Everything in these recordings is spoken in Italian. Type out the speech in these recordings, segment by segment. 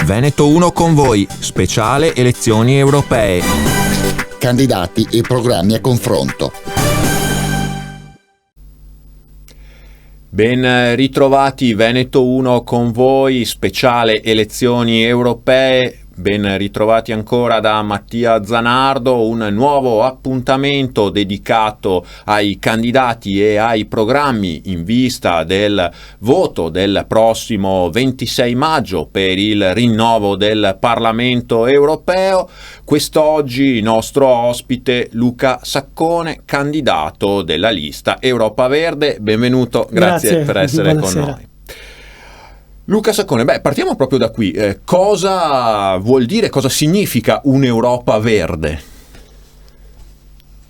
Veneto 1 con voi, speciale elezioni europee. Candidati e programmi a confronto. Ben ritrovati, Veneto 1 con voi, speciale elezioni europee. Ben ritrovati ancora da Mattia Zanardo, un nuovo appuntamento dedicato ai candidati e ai programmi in vista del voto del prossimo 26 maggio per il rinnovo del Parlamento europeo. Quest'oggi nostro ospite Luca Saccone, candidato della lista Europa Verde. Benvenuto, grazie per essere buonasera. con noi. Luca Saccone, partiamo proprio da qui. Cosa vuol dire, cosa significa un'Europa verde?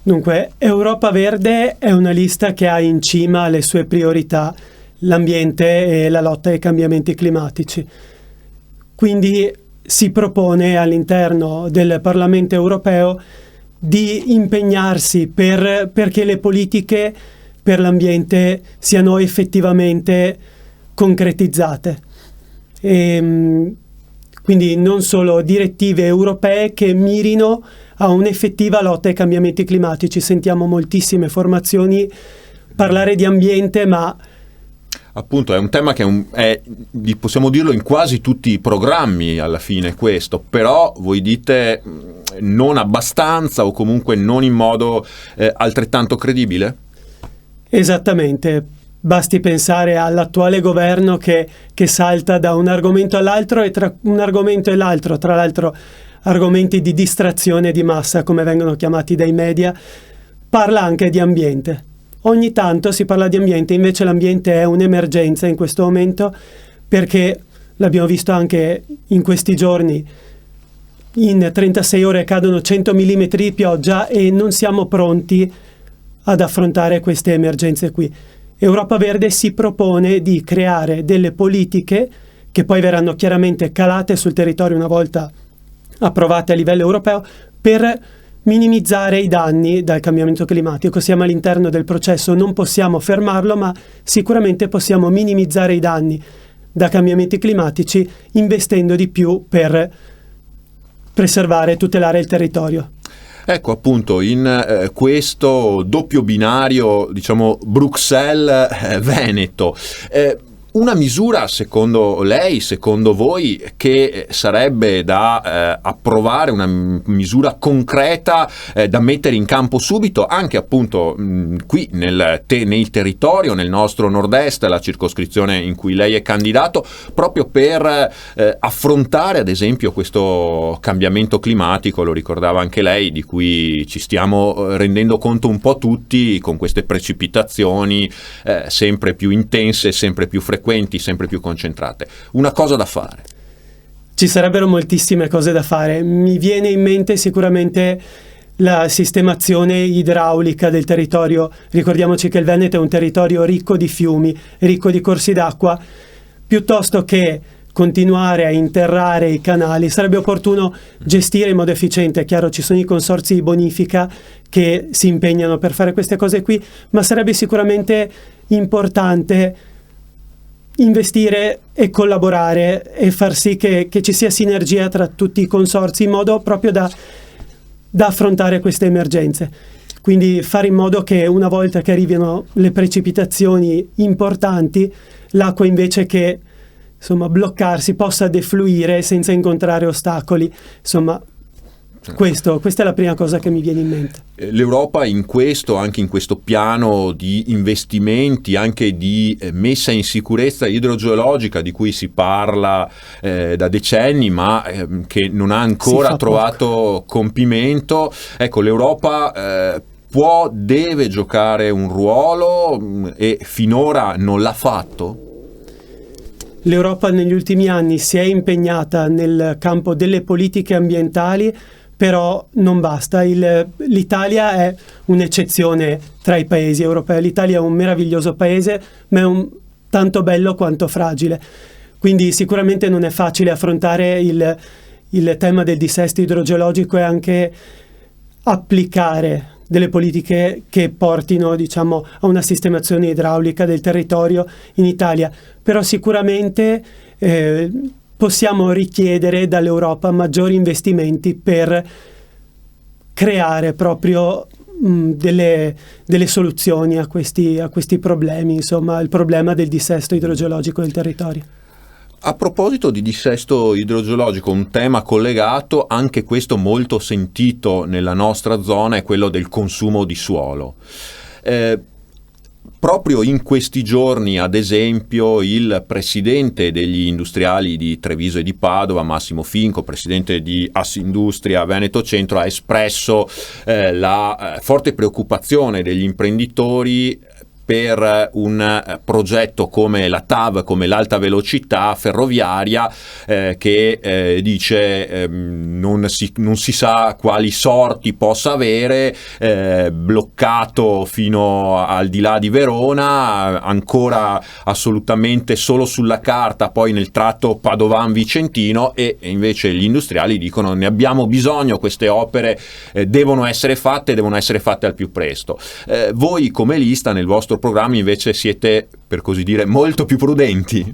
Dunque, Europa Verde è una lista che ha in cima alle sue priorità l'ambiente e la lotta ai cambiamenti climatici. Quindi si propone all'interno del Parlamento europeo di impegnarsi perché le politiche per l'ambiente siano effettivamente concretizzate. Quindi non solo direttive europee che mirino a un'effettiva lotta ai cambiamenti climatici. Sentiamo moltissime formazioni parlare di ambiente, ma appunto è un tema che possiamo dirlo in quasi tutti i programmi alla fine questo, però voi dite non abbastanza o comunque non in modo altrettanto credibile? Esattamente. Basti pensare all'attuale governo che salta da un argomento all'altro e tra un argomento e l'altro, tra l'altro argomenti di distrazione di massa, come vengono chiamati dai media, parla anche di ambiente. Ogni tanto si parla di ambiente, invece l'ambiente è un'emergenza in questo momento, perché l'abbiamo visto anche in questi giorni, in 36 ore cadono 100 mm di pioggia e non siamo pronti ad affrontare queste emergenze qui. Europa Verde si propone di creare delle politiche che poi verranno chiaramente calate sul territorio una volta approvate a livello europeo per minimizzare i danni dal cambiamento climatico. Siamo all'interno del processo, non possiamo fermarlo, ma sicuramente possiamo minimizzare i danni da cambiamenti climatici investendo di più per preservare e tutelare il territorio. Ecco, in questo doppio binario, diciamo, Bruxelles-Veneto, una misura, secondo lei, secondo voi, che sarebbe da approvare, una misura concreta da mettere in campo subito, anche appunto qui nel territorio, nel nostro nord-est, la circoscrizione in cui lei è candidato, proprio per affrontare ad esempio questo cambiamento climatico, lo ricordava anche lei, di cui ci stiamo rendendo conto un po' tutti con queste precipitazioni sempre più intense, sempre più frequenti, sempre più concentrate. Una cosa da fare. Ci sarebbero moltissime cose da fare. Mi viene in mente sicuramente la sistemazione idraulica del territorio. Ricordiamoci che il Veneto è un territorio ricco di fiumi, ricco di corsi d'acqua. Piuttosto che continuare a interrare i canali, sarebbe opportuno gestire in modo efficiente. È chiaro, ci sono i consorzi di bonifica che si impegnano per fare queste cose qui, ma sarebbe sicuramente importante investire e collaborare e far sì che ci sia sinergia tra tutti i consorzi in modo proprio da affrontare queste emergenze. Quindi fare in modo che una volta che arrivino le precipitazioni importanti, l'acqua invece che bloccarsi possa defluire senza incontrare ostacoli. Questa è la prima cosa che mi viene in mente. L'Europa anche in questo piano di investimenti, anche di messa in sicurezza idrogeologica di cui si parla da decenni, ma che non ha ancora trovato compimento. Ecco, l'Europa deve giocare un ruolo e finora non l'ha fatto? L'Europa negli ultimi anni si è impegnata nel campo delle politiche ambientali, però non basta. L'Italia è un'eccezione tra i paesi europei. L'Italia è un meraviglioso paese, ma è tanto bello quanto fragile. Quindi sicuramente non è facile affrontare il tema del dissesto idrogeologico e anche applicare delle politiche che portino, a una sistemazione idraulica del territorio in Italia. Però sicuramente possiamo richiedere dall'Europa maggiori investimenti per creare proprio delle soluzioni a questi problemi, insomma, il problema del dissesto idrogeologico del territorio. A proposito di dissesto idrogeologico, un tema collegato, anche questo molto sentito nella nostra zona, è quello del consumo di suolo. Proprio in questi giorni, ad esempio, il presidente degli industriali di Treviso e di Padova, Massimo Finco, presidente di Assindustria Veneto Centro, ha espresso la forte preoccupazione degli imprenditori per un progetto come la TAV, come l'alta velocità ferroviaria, che dice non si sa quali sorti possa avere, bloccato fino al di là di Verona, ancora assolutamente solo sulla carta, poi nel tratto Padovan-Vicentino, e invece gli industriali dicono ne abbiamo bisogno, queste opere devono essere fatte al più presto. Voi come lista nel vostro programma invece siete, per così dire, molto più prudenti.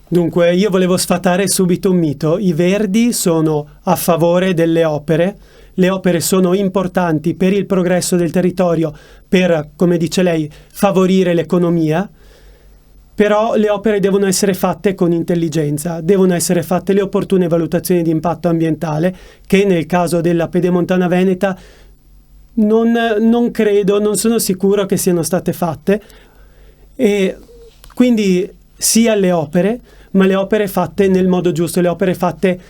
Dunque, io volevo sfatare subito un mito. I Verdi sono a favore delle opere. Le opere sono importanti per il progresso del territorio, per, come dice lei, favorire l'economia, però le opere devono essere fatte con intelligenza, devono essere fatte le opportune valutazioni di impatto ambientale, che nel caso della Pedemontana Veneta non credo, non sono sicuro che siano state fatte, e quindi sia le opere, ma le opere fatte nel modo giusto, le opere fatte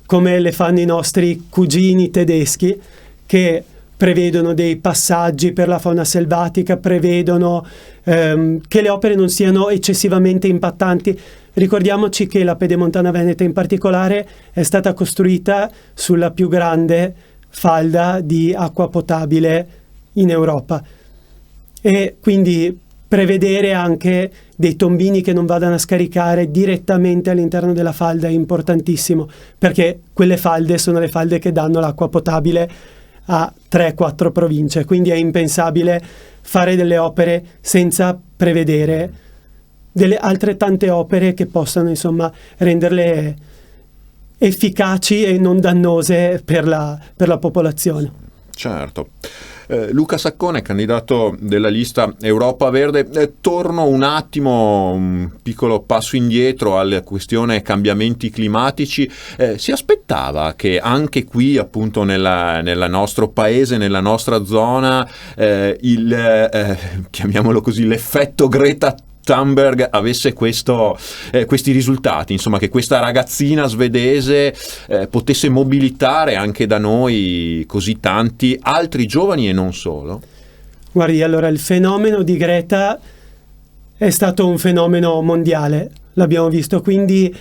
come le fanno i nostri cugini tedeschi, che prevedono dei passaggi per la fauna selvatica, prevedono che le opere non siano eccessivamente impattanti. Ricordiamoci che la Pedemontana Veneta in particolare è stata costruita sulla più grande falda di acqua potabile in Europa, e quindi prevedere anche dei tombini che non vadano a scaricare direttamente all'interno della falda è importantissimo, perché quelle falde sono le falde che danno l'acqua potabile a 3-4 province, quindi è impensabile fare delle opere senza prevedere delle altrettante opere che possano, insomma, renderle efficaci e non dannose per la popolazione. Certo. Luca Saccone, candidato della lista Europa Verde. Torno un attimo, un piccolo passo indietro alla questione cambiamenti climatici. Si aspettava che anche qui, appunto nel nostro paese, nella nostra zona, chiamiamolo così, l'effetto Greta Thunberg avesse questi risultati, insomma, che questa ragazzina svedese potesse mobilitare anche da noi così tanti altri giovani e non solo? Guardi, allora il fenomeno di Greta è stato un fenomeno mondiale, l'abbiamo visto, quindi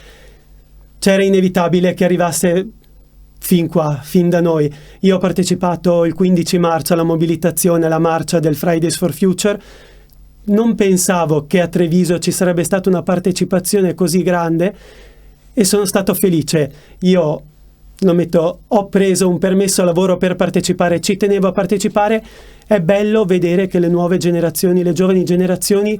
c'era inevitabile che arrivasse fin qua, fin da noi. Io ho partecipato il 15 marzo alla mobilitazione, alla marcia del Fridays for Future. Non pensavo che a Treviso ci sarebbe stata una così grande e sono stato felice. Io ho preso un permesso lavoro per partecipare, ci tenevo a partecipare. È bello vedere che le nuove generazioni, le giovani generazioni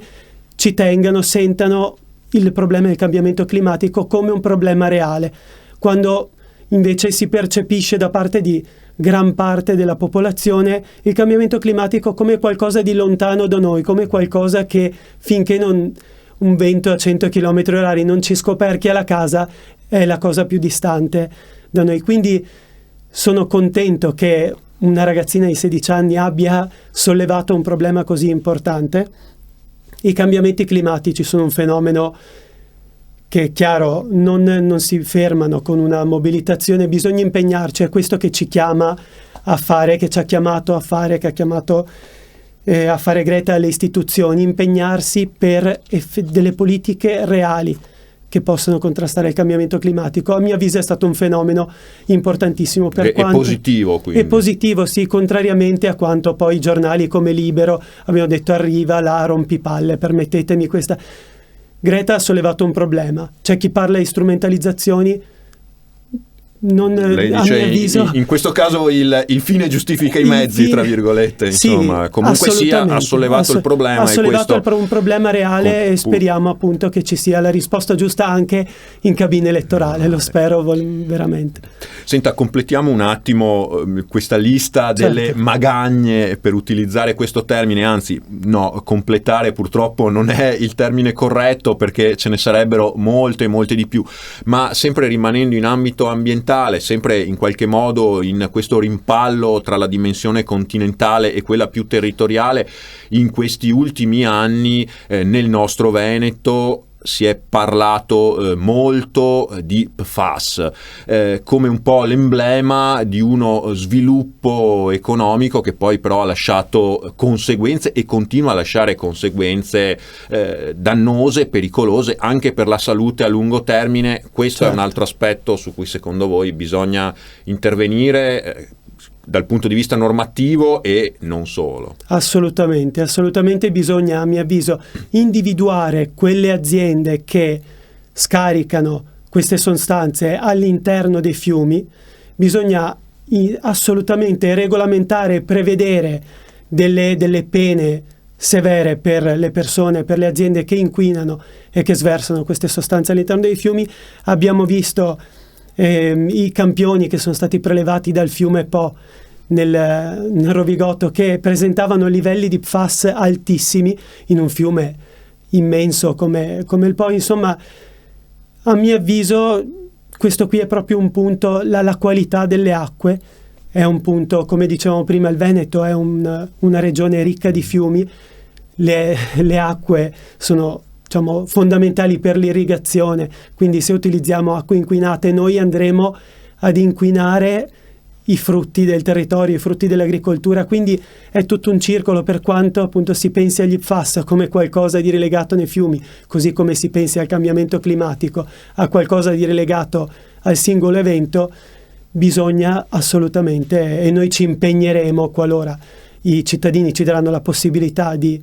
ci tengano, sentano il problema del cambiamento climatico come un problema reale, quando invece si percepisce da parte di gran parte della popolazione il cambiamento climatico come qualcosa di lontano da noi, come qualcosa che finché un vento a 100 km/h non ci scoperchia la casa è la cosa più distante da noi. Quindi sono contento che una ragazzina di 16 anni abbia sollevato un problema così importante. I cambiamenti climatici sono un fenomeno che, chiaro, non si fermano con una mobilitazione, bisogna impegnarci, è questo che ci chiama a fare, che ci ha chiamato a fare, che ha chiamato a fare Greta alle istituzioni, impegnarsi per delle politiche reali che possono contrastare il cambiamento climatico. A mio avviso è stato un fenomeno importantissimo. È positivo, quindi. È positivo, sì, contrariamente a quanto poi i giornali come Libero abbiano detto arriva la rompipalle, permettetemi questa. Greta ha sollevato un problema. C'è chi parla di strumentalizzazioni. Lei a dice mio avviso, in questo caso il fine giustifica i mezzi, tra virgolette, sì, insomma, comunque sia, ha sollevato il problema. Ha sollevato questo un problema reale e speriamo appunto che ci sia la risposta giusta anche in cabina elettorale, lo spero veramente. Senta, completiamo un attimo questa lista delle magagne, per utilizzare questo termine, anzi no, completare purtroppo non è il termine corretto perché ce ne sarebbero molte di più, ma sempre rimanendo in ambito ambientale, sempre in qualche modo in questo rimpallo tra la dimensione continentale e quella più territoriale, in questi ultimi anni nel nostro Veneto si è parlato molto di PFAS come un po' l'emblema di uno sviluppo economico che poi però ha lasciato conseguenze e continua a lasciare conseguenze dannose, pericolose anche per la salute a lungo termine. Questo è un altro aspetto su cui secondo voi bisogna intervenire dal punto di vista normativo e non solo. Assolutamente bisogna, a mio avviso, individuare quelle aziende che scaricano queste sostanze all'interno dei fiumi. Bisogna assolutamente regolamentare e prevedere delle pene severe per le persone, per le aziende che inquinano e che sversano queste sostanze all'interno dei fiumi. Abbiamo visto i campioni che sono stati prelevati dal fiume Po nel Rovigoto, che presentavano livelli di PFAS altissimi in un fiume immenso come il Po. Insomma, a mio avviso questo qui è proprio un punto, la qualità delle acque è un punto, come dicevamo prima, il Veneto è una regione ricca di fiumi, le acque sono, diciamo, fondamentali per l'irrigazione, quindi se utilizziamo acque inquinate noi andremo ad inquinare i frutti del territorio, i frutti dell'agricoltura, quindi è tutto un circolo, per quanto appunto si pensi agli PFAS come qualcosa di relegato nei fiumi, così come si pensi al cambiamento climatico a qualcosa di relegato al singolo evento. Bisogna assolutamente, e noi ci impegneremo qualora i cittadini ci daranno la possibilità di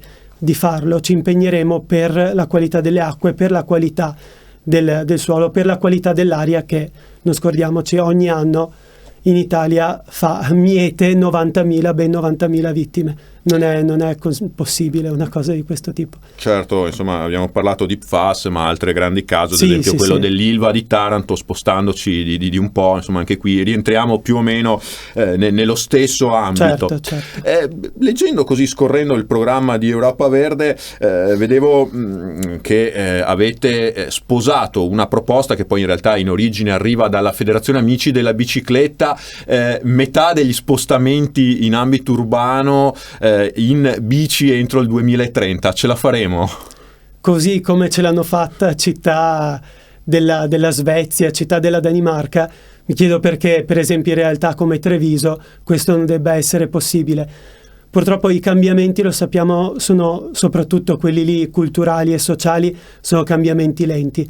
farlo, ci impegneremo per la qualità delle acque, per la qualità del suolo, per la qualità dell'aria che, non scordiamoci, ogni anno in Italia miete ben 90.000 vittime. Non è possibile una cosa di questo tipo. Certo, insomma, abbiamo parlato di PFAS, ma altre grandi casi, ad esempio quello dell'Ilva di Taranto, spostandoci di un po', insomma, anche qui rientriamo più o meno nello stesso ambito. Certo. Leggendo così, scorrendo il programma di Europa Verde, vedevo che avete sposato una proposta che poi in realtà in origine arriva dalla Federazione Amici della Bicicletta, metà degli spostamenti in ambito urbano in bici entro il 2030. Ce la faremo? Così come ce l'hanno fatta città della Svezia, città della Danimarca, mi chiedo perché per esempio in realtà come Treviso questo non debba essere possibile. Purtroppo i cambiamenti, lo sappiamo, sono soprattutto quelli lì culturali e sociali, sono cambiamenti lenti.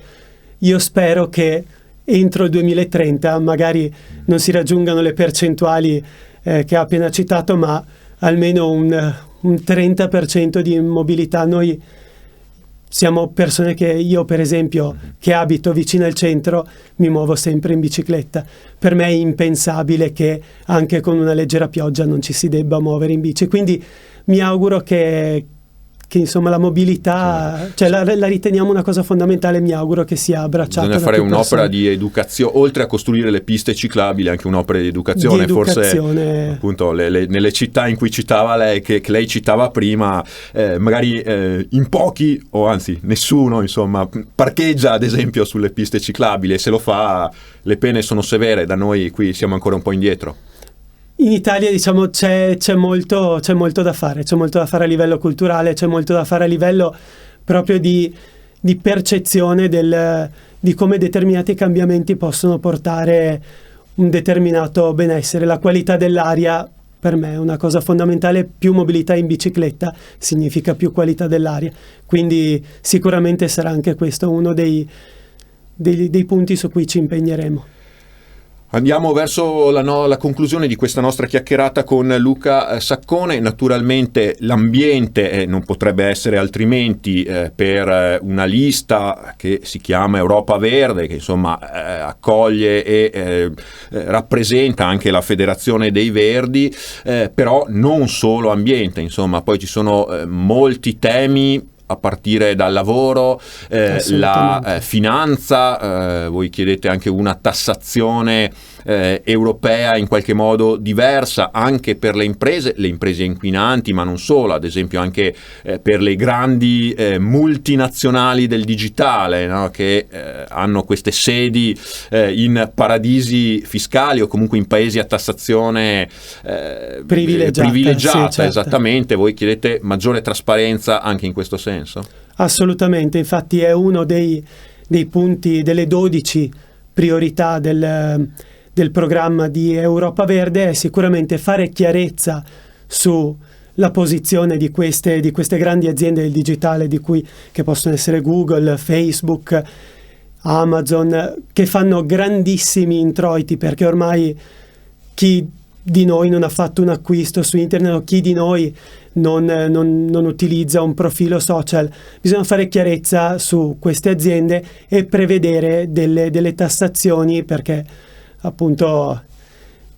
Io spero che entro il 2030 magari non si raggiungano le percentuali che ha appena citato, ma almeno un 30% di mobilità. Noi siamo persone che, io per esempio, che abito vicino al centro, mi muovo sempre in bicicletta. Per me è impensabile che anche con una leggera pioggia non ci si debba muovere in bici. Quindi mi auguro che insomma la mobilità, cioè la riteniamo una cosa fondamentale, mi auguro che sia abbracciata. Bisogna fare un'opera di educazione, oltre a costruire le piste ciclabili, anche un'opera di educazione. Forse appunto nelle città in cui citava lei, che lei citava prima, magari in pochi, o anzi nessuno, insomma, parcheggia ad esempio sulle piste ciclabili, e se lo fa le pene sono severe. Da noi qui siamo ancora un po' indietro. In Italia, diciamo, c'è molto da fare, a livello culturale, c'è molto da fare a livello proprio di percezione di come determinati cambiamenti possono portare un determinato benessere. La qualità dell'aria per me è una cosa fondamentale, più mobilità in bicicletta significa più qualità dell'aria, quindi sicuramente sarà anche questo uno dei punti su cui ci impegneremo. Andiamo verso la conclusione di questa nostra chiacchierata con Luca Saccone. Naturalmente l'ambiente non potrebbe essere altrimenti per una lista che si chiama Europa Verde, che insomma accoglie e rappresenta anche la Federazione dei Verdi, però non solo ambiente, insomma poi ci sono molti temi a partire dal lavoro, la finanza, voi chiedete anche una tassazione europea in qualche modo diversa anche per le imprese inquinanti, ma non solo, ad esempio anche per le grandi multinazionali del digitale, no? Che hanno queste sedi in paradisi fiscali o comunque in paesi a tassazione privilegiata, sì, certo. Esattamente. Voi chiedete maggiore trasparenza anche in questo senso? Assolutamente, infatti è uno dei punti, delle 12 priorità del programma di Europa Verde, è sicuramente fare chiarezza sulla posizione di queste grandi aziende del digitale, che possono essere Google, Facebook, Amazon, che fanno grandissimi introiti, perché ormai chi di noi non ha fatto un acquisto su internet, o chi di noi non utilizza un profilo social. Bisogna fare chiarezza su queste aziende e prevedere delle tassazioni, perché appunto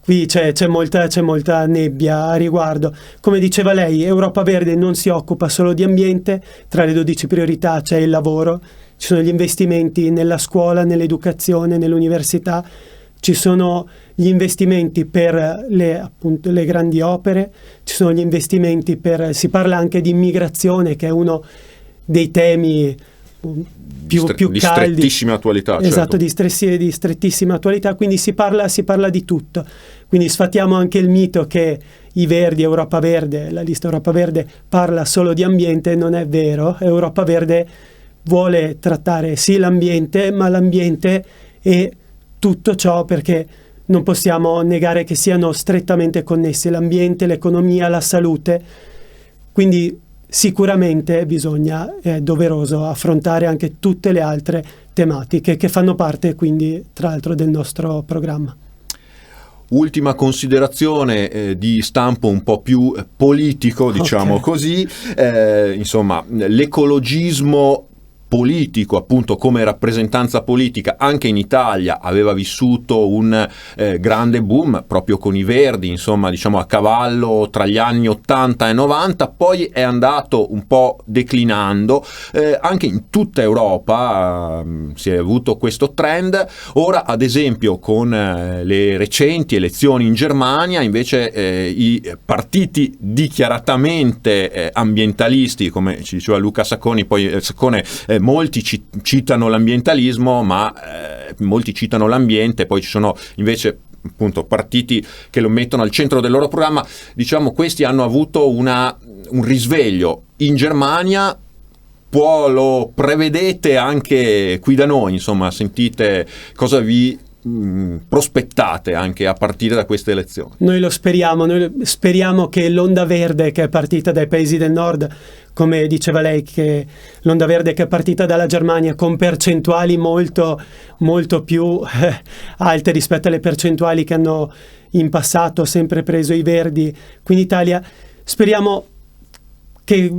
qui c'è molta nebbia a riguardo. Come diceva lei, Europa Verde non si occupa solo di ambiente. Tra le 12 priorità c'è il lavoro, ci sono gli investimenti nella scuola, nell'educazione, nell'università, ci sono gli investimenti per le grandi opere, ci sono gli investimenti si parla anche di immigrazione, che è uno dei temi più caldi, di strettissima attualità. Esatto, certo. di strettissima attualità, quindi si parla di tutto. Quindi sfatiamo anche il mito che i Verdi, Europa Verde, la lista Europa Verde parla solo di ambiente. Non è vero. Europa Verde vuole trattare sì l'ambiente, ma l'ambiente e tutto ciò, perché non possiamo negare che siano strettamente connessi l'ambiente, l'economia, la salute. Quindi sicuramente è doveroso affrontare anche tutte le altre tematiche che fanno parte, quindi, tra l'altro, del nostro programma. Ultima considerazione di stampo un po' più politico, diciamo così, insomma, l'ecologismo politico, appunto, come rappresentanza politica anche in Italia aveva vissuto un grande boom proprio con i Verdi, insomma, diciamo a cavallo tra gli anni 80 e 90, poi è andato un po' declinando, anche in tutta Europa si è avuto questo trend. Ora, ad esempio, con le recenti elezioni in Germania, invece i partiti dichiaratamente ambientalisti, come ci diceva Luca Saccone, molti citano l'ambientalismo, ma molti citano l'ambiente, poi ci sono invece appunto partiti che lo mettono al centro del loro programma. Diciamo, questi hanno avuto un risveglio in Germania. Lo prevedete anche qui da noi? Insomma, sentite cosa vi prospettate anche a partire da queste elezioni? Noi speriamo che l'onda verde che è partita dai paesi del nord, come diceva lei, che l'onda verde che è partita dalla Germania con percentuali molto molto più alte rispetto alle percentuali che hanno in passato sempre preso i Verdi qui in Italia, speriamo che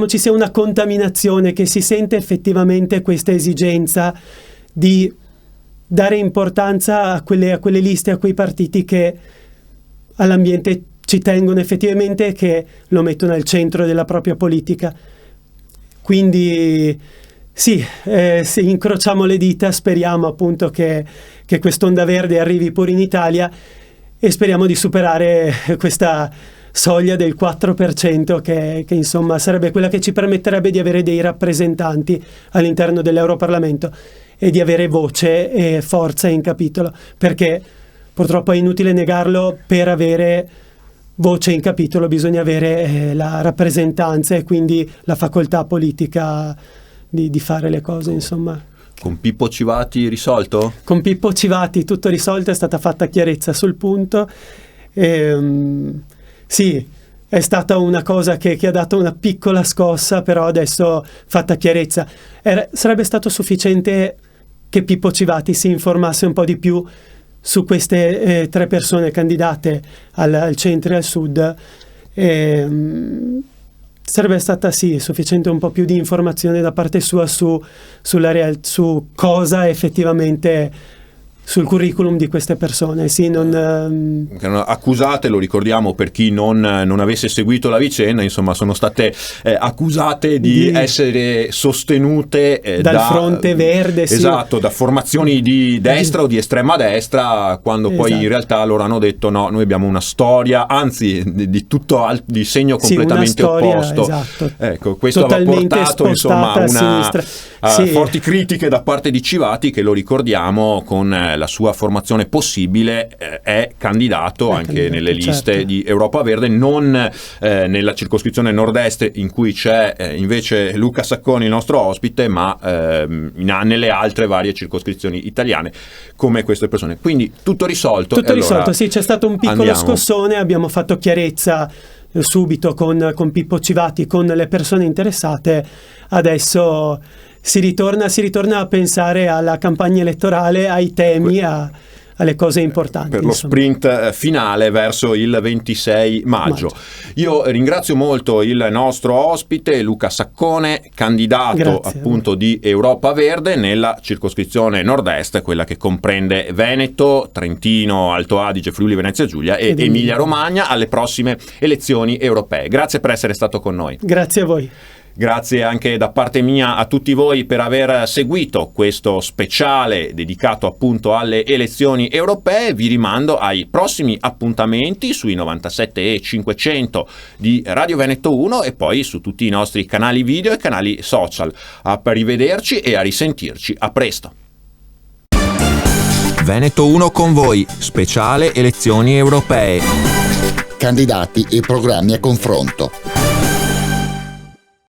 ci sia una contaminazione, che si sente effettivamente questa esigenza di dare importanza a quelle liste, a quei partiti che all'ambiente ci tengono effettivamente, che lo mettono al centro della propria politica. Quindi sì, incrociamo le dita, speriamo appunto che quest'onda verde arrivi pure in Italia, e speriamo di superare questa soglia del 4% che insomma sarebbe quella che ci permetterebbe di avere dei rappresentanti all'interno dell'Europarlamento e di avere voce e forza in capitolo, perché purtroppo è inutile negarlo, per avere voce in capitolo bisogna avere la rappresentanza e quindi la facoltà politica di fare le cose, insomma. Con Pippo Civati risolto? Con Pippo Civati tutto risolto, è stata fatta chiarezza sul punto. Sì, è stata una cosa che ha dato una piccola scossa, però adesso fatta chiarezza. Sarebbe stato sufficiente che Pippo Civati si informasse un po' di più su queste 3 persone candidate al centro e al sud. Sarebbe stata sufficiente un po' più di informazione da parte sua su cosa effettivamente, sul curriculum di queste persone. Accusate, lo ricordiamo per chi non avesse seguito la vicenda, insomma sono state accusate di essere sostenute dal fronte verde, esatto, da formazioni di destra o di estrema destra, quando poi in realtà loro hanno detto no, noi abbiamo una storia, anzi di segno completamente opposto. Esatto. Ecco, questo aveva portato insomma a forti critiche da parte di Civati, che lo ricordiamo con la sua formazione possibile è candidato anche nelle liste, certo, di Europa Verde, non nella circoscrizione nord-est in cui c'è invece Luca Sacconi, il nostro ospite, ma nelle altre varie circoscrizioni italiane come queste persone. Quindi tutto risolto. Tutto risolto, sì, c'è stato un piccolo scossone, abbiamo fatto chiarezza subito con Pippo Civati, con le persone interessate. Adesso si ritorna a pensare alla campagna elettorale, ai temi, alle cose importanti. Per lo sprint finale verso il 26 maggio. Io ringrazio molto il nostro ospite Luca Saccone, candidato appunto di Europa Verde nella circoscrizione nord-est, quella che comprende Veneto, Trentino, Alto Adige, Friuli Venezia Giulia e Emilia Romagna alle prossime elezioni europee. Grazie per essere stato con noi. Grazie a voi. Grazie anche da parte mia a tutti voi per aver seguito questo speciale dedicato appunto alle elezioni europee. Vi rimando ai prossimi appuntamenti sui 97 e 500 di Radio Veneto 1 e poi su tutti i nostri canali video e canali social. A rivederci e a risentirci. A presto. Veneto 1 con voi, speciale elezioni europee. Candidati e programmi a confronto.